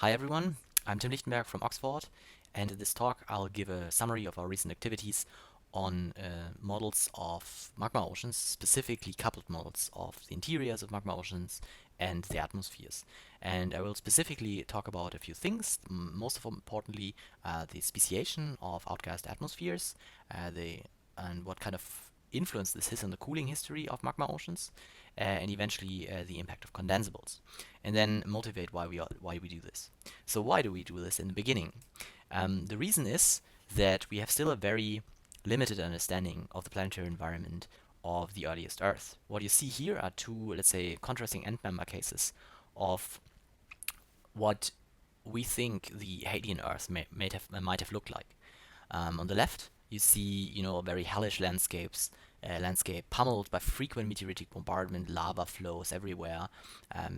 Hi everyone, I'm Tim Lichtenberg from Oxford, and in this talk I'll give a summary of our recent activities on models of magma oceans, specifically coupled models of the interiors of magma oceans and the atmospheres. And I will specifically talk about a few things, most of all importantly the speciation of outgassed atmospheres, and what kind of influence this has on the cooling history of magma oceans, and eventually the impact of condensables, and then motivate why we do this. So why do we do this in the beginning? The reason is that we have still a very limited understanding of the planetary environment of the earliest Earth. What you see here are two, let's say, contrasting end member cases of what we think the Hadean Earth might have looked like. On the left, you see, very hellish landscape pummeled by frequent meteoritic bombardment, lava flows everywhere,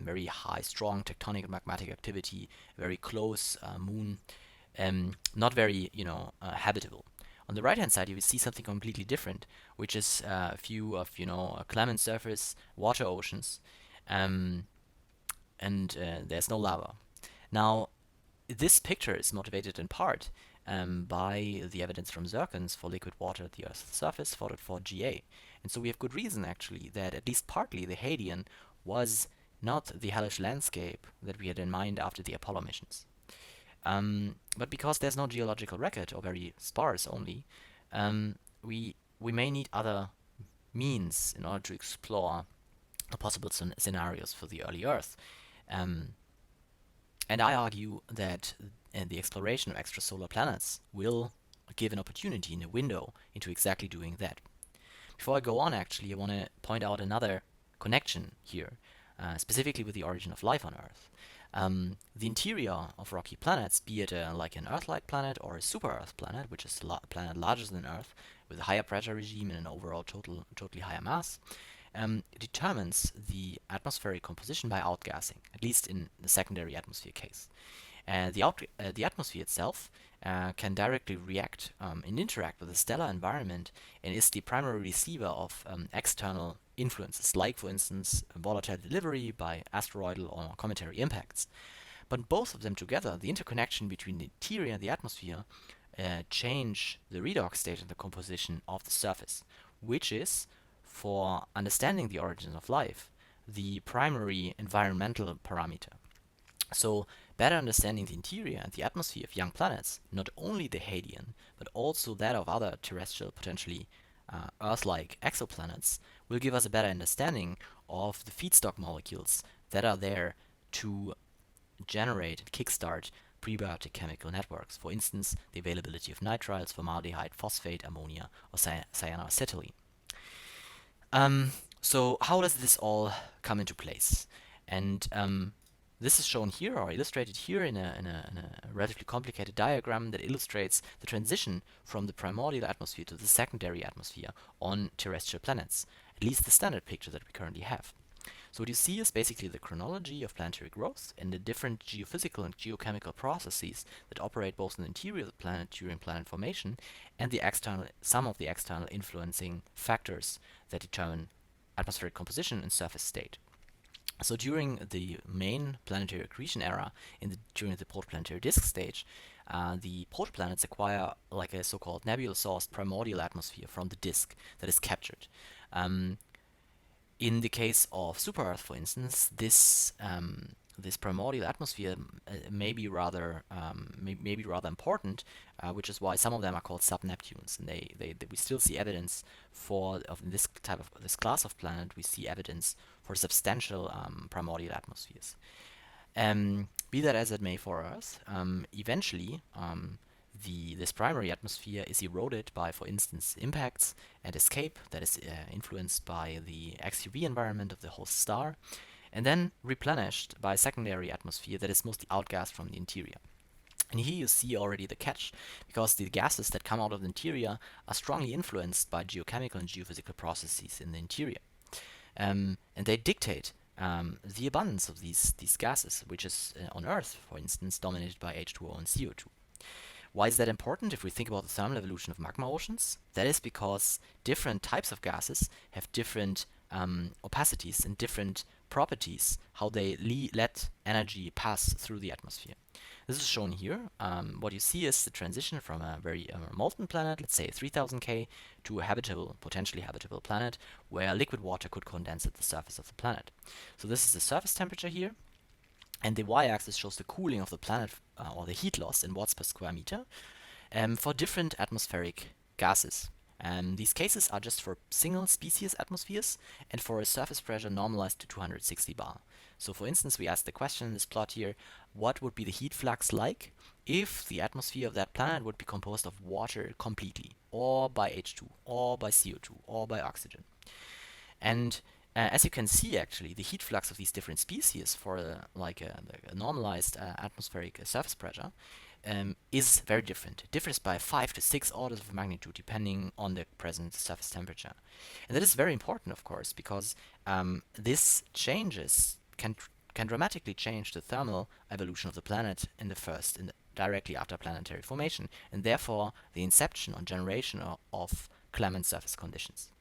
very high, strong tectonic and magmatic activity, very close moon, not very, habitable. On the right-hand side, you will see something completely different, which is a view of, a clement surface, water oceans, um, and there's no lava. Now, this picture is motivated in part by the evidence from zircons for liquid water at the Earth's surface, followed for Ga. And so we have good reason, actually, that at least partly the Hadean was not the hellish landscape that we had in mind after the Apollo missions. But because there's no geological record, or very sparse only, we may need other means in order to explore the possible scenarios for the early Earth. Um, and I argue that the exploration of extrasolar planets will give an opportunity and a window into exactly doing that. Before I go on, actually, I want to point out another connection here, specifically with the origin of life on Earth. The interior of rocky planets, be it like an Earth-like planet or a super-Earth planet, which is a planet larger than Earth, with a higher pressure regime and an overall totally higher mass, determines the atmospheric composition by outgassing, at least in the secondary atmosphere case. The atmosphere itself can directly react and interact with the stellar environment and is the primary receiver of external influences, like, for instance, volatile delivery by asteroidal or cometary impacts. But both of them together, the interconnection between the interior and the atmosphere, change the redox state and the composition of the surface, which is, for understanding the origins of life, the primary environmental parameter. So, better understanding the interior and the atmosphere of young planets, not only the Hadean, but also that of other terrestrial, potentially Earth-like exoplanets, will give us a better understanding of the feedstock molecules that are there to generate and kickstart prebiotic chemical networks. For instance, the availability of nitriles, formaldehyde, phosphate, ammonia, or cyanoacetylene. So how does this all come into place? And this is shown here, or illustrated here, in a relatively complicated diagram that illustrates the transition from the primordial atmosphere to the secondary atmosphere on terrestrial planets, at least the standard picture that we currently have. So what you see is basically the chronology of planetary growth and the different geophysical and geochemical processes that operate both in the interior of the planet during planet formation, and some of the external influencing factors that determine atmospheric composition and surface state. So during the main planetary accretion era, during the protoplanetary disk stage, the protoplanets acquire like a so-called nebula-sourced primordial atmosphere from the disk that is captured. In the case of super-Earth, for instance, this primordial atmosphere may be rather important, which is why some of them are called sub-Neptunes. And we still see evidence of this class of planet. We see evidence for substantial primordial atmospheres. Be that as it may for Earth, eventually this primary atmosphere is eroded by, for instance, impacts and escape that is influenced by the XUV environment of the host star, and then replenished by a secondary atmosphere that is mostly outgassed from the interior. And here you see already the catch, because the gases that come out of the interior are strongly influenced by geochemical and geophysical processes in the interior. And they dictate the abundance of these gases, which is on Earth, for instance, dominated by H2O and CO2. Why is that important if we think about the thermal evolution of magma oceans? That is because different types of gases have different opacities and different properties, how they let energy pass through the atmosphere. This is shown here. What you see is the transition from a very molten planet, let's say 3000 K, to a habitable, potentially habitable planet where liquid water could condense at the surface of the planet. So this is the surface temperature here, and the y-axis shows the cooling of the planet, or the heat loss in watts per square meter, for different atmospheric gases. These cases are just for single species atmospheres and for a surface pressure normalized to 260 bar. So for instance, we asked the question in this plot here, what would be the heat flux like if the atmosphere of that planet would be composed of water completely, or by H2, or by CO2, or by oxygen? And as you can see, actually, the heat flux of these different species for a normalized atmospheric surface pressure is very different. It differs by 5 to 6 orders of magnitude depending on the present surface temperature. And that is very important, of course, because this changes can dramatically change the thermal evolution of the planet directly after planetary formation, and therefore the inception or generation of clement surface conditions.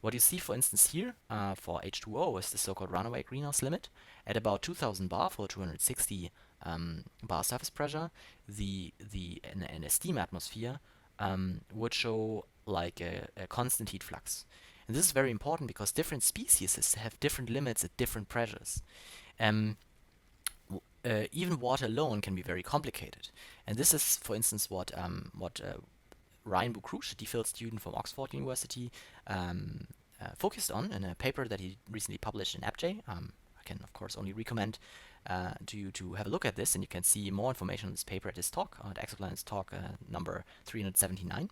What you see, for instance, here for H2O is the so-called runaway greenhouse limit. At about 2000 bar for 260 bar surface pressure, in a steam atmosphere would show like a constant heat flux. And this is very important because different species have different limits at different pressures. Even water alone can be very complicated. And this is, for instance, what Ryan Bukrush, a DPhil student from Oxford University, focused on in a paper that he recently published in AppJ. I can, of course, only recommend to you to have a look at this, and you can see more information on this paper at his talk, at Exoplanet's talk number 379.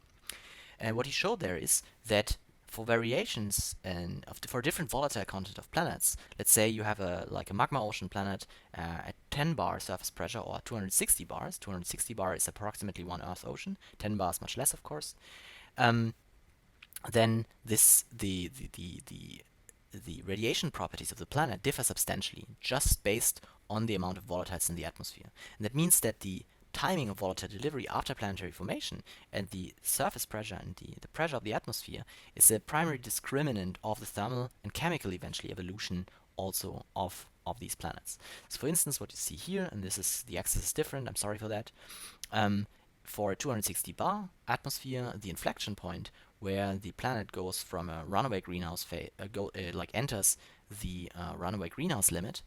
And what he showed there is that for variations for different volatile content of planets, let's say you have a magma ocean planet at 10 bar surface pressure or 260 bars. 260 bar is approximately one Earth ocean. 10 bars much less, of course. Then the radiation properties of the planet differ substantially, just based on the amount of volatiles in the atmosphere. And that means that the timing of volatile delivery after planetary formation and the surface pressure and the pressure of the atmosphere is a primary discriminant of the thermal and chemical eventually evolution also of these planets. So for instance, what you see here, and this is the axis is different, I'm sorry for that, for a 260 bar atmosphere, the inflection point where the planet goes from a runaway greenhouse enters the runaway greenhouse limit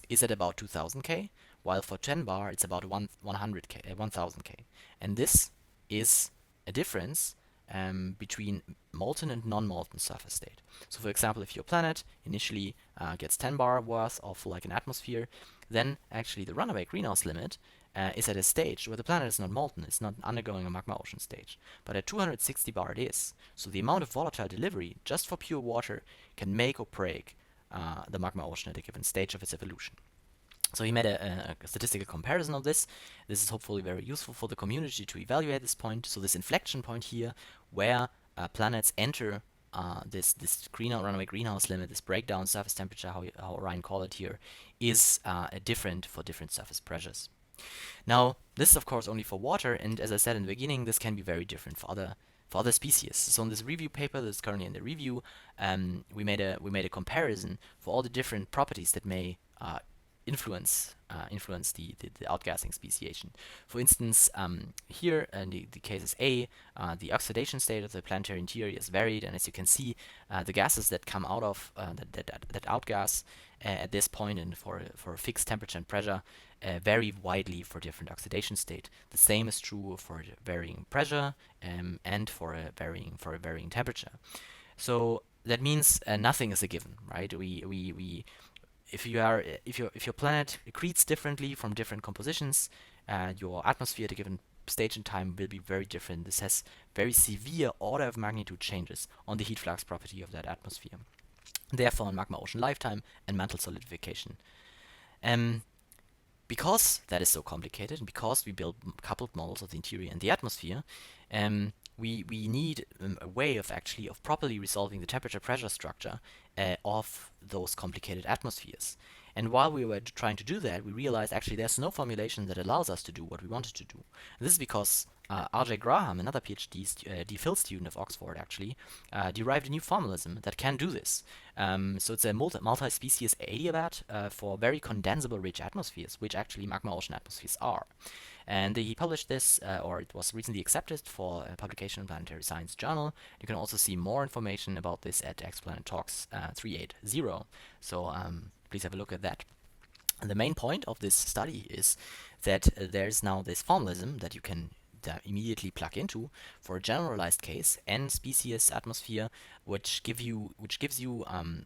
is at about 2000 K, while for 10 bar it's about 100 K, 1000 K. And this is a difference between molten and non-molten surface state. So for example, if your planet initially gets 10 bar worth of like an atmosphere, then actually the runaway greenhouse limit is at a stage where the planet is not molten, it's not undergoing a magma ocean stage. But at 260 bar it is. So the amount of volatile delivery just for pure water can make or break the magma ocean at a given stage of its evolution. So he made a statistical comparison of this. This is hopefully very useful for the community to evaluate this point. So this inflection point here, where planets enter this runaway greenhouse limit, this breakdown surface temperature, how Ryan called it here, is different for different surface pressures. Now, this is of course only for water, and as I said in the beginning, this can be very different for other species. So in this review paper that is currently in the review, we made a comparison for all the different properties that may influence the outgassing speciation. For instance, here in the cases A, the oxidation state of the planetary interior is varied, and as you can see, the gases that come out of that outgas at this point and for a fixed temperature and pressure vary widely for different oxidation state. The same is true for varying pressure and for a varying temperature. So that means nothing is a given, right? If your planet accretes differently from different compositions, your atmosphere at a given stage in time will be very different. This has very severe order of magnitude changes on the heat flux property of that atmosphere. Therefore, in magma ocean lifetime and mantle solidification. Because that is so complicated, and because we build coupled models of the interior and the atmosphere, we need a way of properly resolving the temperature pressure structure of those complicated atmospheres. And while we were trying to do that, we realized actually there's no formulation that allows us to do what we wanted to do. And this is because R.J. Graham, another DPhil student of Oxford, actually derived a new formalism that can do this. So it's a multi-species adiabat for very condensable rich atmospheres, which actually magma ocean atmospheres are. And he published this, or it was recently accepted for publication in Planetary Science Journal. You can also see more information about this at Exoplanet Talks 380. So please have a look at that. And the main point of this study is that there's now this formalism that you can immediately plug into for a generalized case, n species atmosphere, which gives you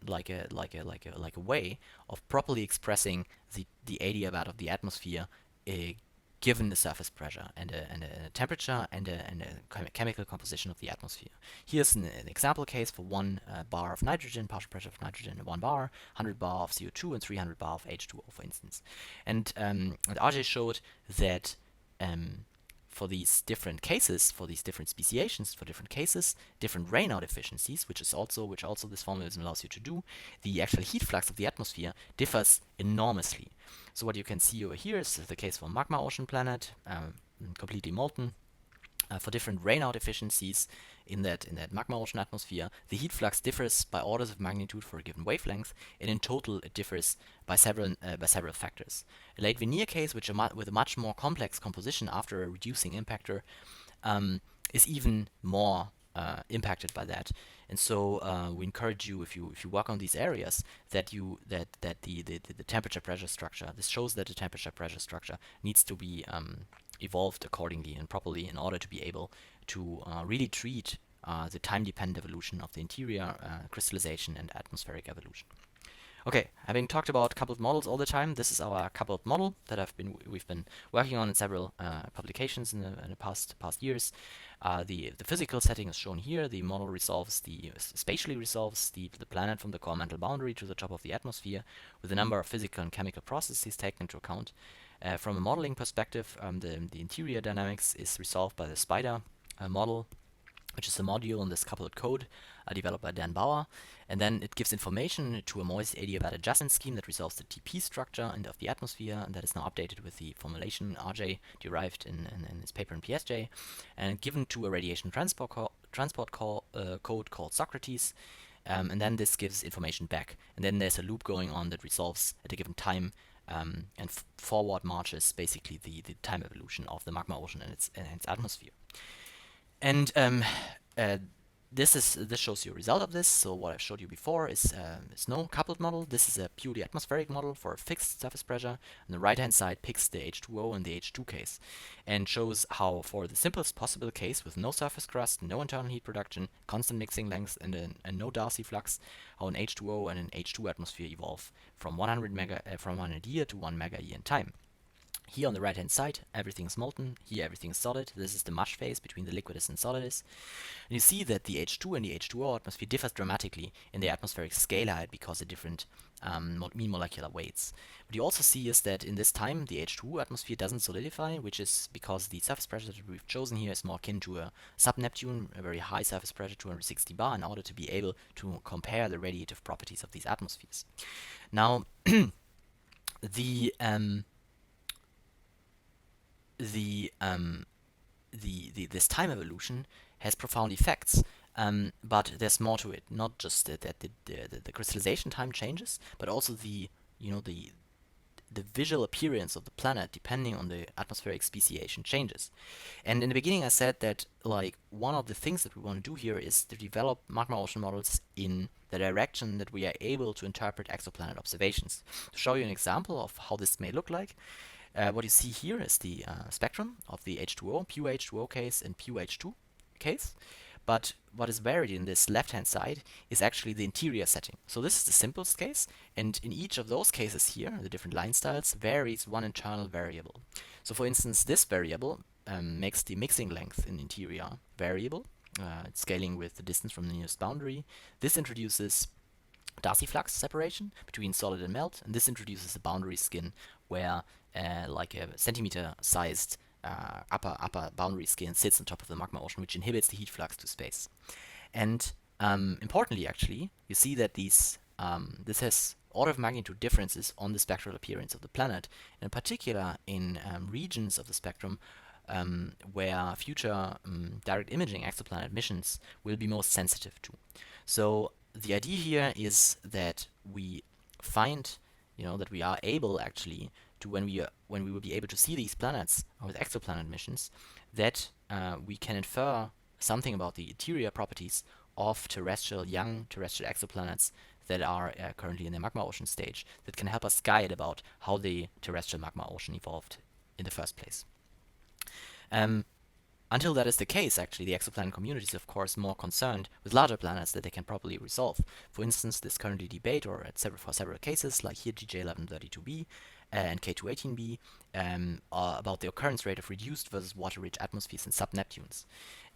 like a way of properly expressing the adiabat of the atmosphere given the surface pressure and a temperature and a chemical composition of the atmosphere. Here's an example case for 1 bar of nitrogen, partial pressure of nitrogen in 1 bar, 100 bar of CO2, and 300 bar of H2O, for instance. And RJ showed that for these different cases, for these different speciations, for different cases, different rainout efficiencies, which also this formalism allows you to do, the actual heat flux of the atmosphere differs enormously. So what you can see over here is the case for magma ocean planet, completely molten. For different rainout efficiencies in that magma ocean atmosphere, the heat flux differs by orders of magnitude for a given wavelength, and in total it differs by several factors. A late Veneer case, with a much more complex composition after a reducing impactor, is even more impacted by that. And so we encourage you, if you work on these areas, that the temperature pressure structure, this shows that the temperature pressure structure needs to be evolved accordingly and properly in order to be able to really treat the time-dependent evolution of the interior, crystallization, and atmospheric evolution. Okay, having talked about coupled models all the time, this is our coupled model that we've been working on in several publications in the past years. The physical setting is shown here. The model spatially resolves the planet from the core mantle boundary to the top of the atmosphere, with a number of physical and chemical processes taken into account. From a modeling perspective, the interior dynamics is resolved by the spider model, which is a module in this coupled code developed by Dan Bauer. And then it gives information to a moist adiabat adjustment scheme that resolves the TP structure of the atmosphere, and that is now updated with the formulation RJ derived in his paper in PSJ, and given to a radiation transport code called Socrates. And then this gives information back. And then there's a loop going on that resolves at a given time and forward marches basically the time evolution of the magma ocean and its atmosphere. And this shows you a result of this. So what I showed you before is no coupled model. This is a purely atmospheric model for a fixed surface pressure. On the right-hand side picks the H2O and the H2 case, and shows how for the simplest possible case with no surface crust, no internal heat production, constant mixing length, and no Darcy flux, how an H2O and an H2 atmosphere evolve from 100 year to 1 mega year in time. Here on the right hand side, everything is molten. Here everything is solid. This is the mush phase between the liquidus and solidus. And you see that the H2 and the H2O atmosphere differs dramatically in the atmospheric scale height because of different mean molecular weights. What you also see is that in this time, the H2 atmosphere doesn't solidify, which is because the surface pressure that we've chosen here is more akin to a sub-Neptune, a very high surface pressure, 260 bar, in order to be able to compare the radiative properties of these atmospheres. Now, this time evolution has profound effects, but there's more to it. Not just that the crystallization time changes, but also the visual appearance of the planet, depending on the atmospheric speciation, changes. And in the beginning, I said that one of the things that we want to do here is to develop magma ocean models in the direction that we are able to interpret exoplanet observations. To show you an example of how this may look like. What you see here is the spectrum of the H2O, pure H2O case and pure H2 case. But what is varied in this left-hand side is actually the interior setting. So this is the simplest case, and in each of those cases here, the different line styles, varies one internal variable. So for instance, this variable makes the mixing length in the interior variable. It's scaling with the distance from the nearest boundary. This introduces Darcy flux separation between solid and melt, and this introduces a boundary skin where like a centimeter-sized upper boundary skin sits on top of the magma ocean, which inhibits the heat flux to space. And importantly, actually, you see that this has order of magnitude differences on the spectral appearance of the planet, in particular in regions of the spectrum where future direct imaging exoplanet missions will be most sensitive to. So the idea here is that we find, that we are able actually to when we will be able to see these planets with exoplanet missions, that we can infer something about the interior properties of young terrestrial exoplanets that are currently in the magma ocean stage, that can help us guide about how the terrestrial magma ocean evolved in the first place. Until that is the case, actually, the exoplanet community is, of course, more concerned with larger planets that they can properly resolve. For instance, there's currently debate, or for several cases, like here GJ1132b and K218b, about the occurrence rate of reduced versus water-rich atmospheres in sub-Neptunes.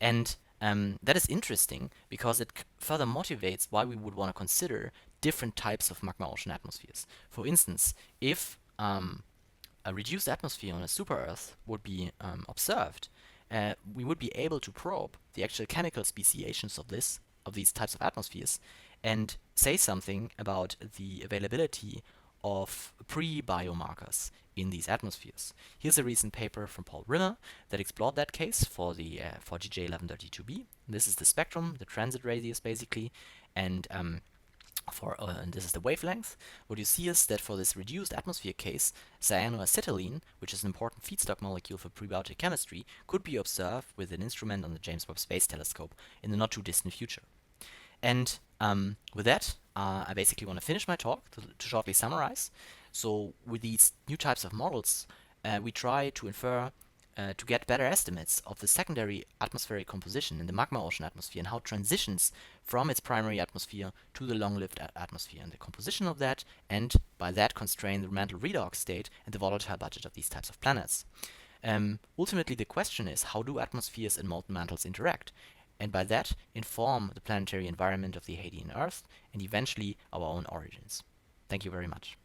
And that is interesting because it further motivates why we would want to consider different types of magma ocean atmospheres. For instance, if a reduced atmosphere on a super-Earth would be observed, we would be able to probe the actual chemical speciations of these types of atmospheres and say something about the availability of pre-biomarkers in these atmospheres. Here's a recent paper from Paul Rimmer that explored that case for GJ1132b. This is the spectrum, the transit radius basically, and and this is the wavelength. What you see is that for this reduced atmosphere case, cyanoacetylene, which is an important feedstock molecule for prebiotic chemistry, could be observed with an instrument on the James Webb Space Telescope in the not too distant future. And with that, I basically want to finish my talk to shortly summarize. So with these new types of models, we try to infer to get better estimates of the secondary atmospheric composition in the magma ocean atmosphere and how it transitions from its primary atmosphere to the long-lived atmosphere and the composition of that, and by that constrain the mantle redox state and the volatile budget of these types of planets. Ultimately, the question is, how do atmospheres and molten mantles interact? And by that, inform the planetary environment of the Hadean Earth and eventually our own origins. Thank you very much.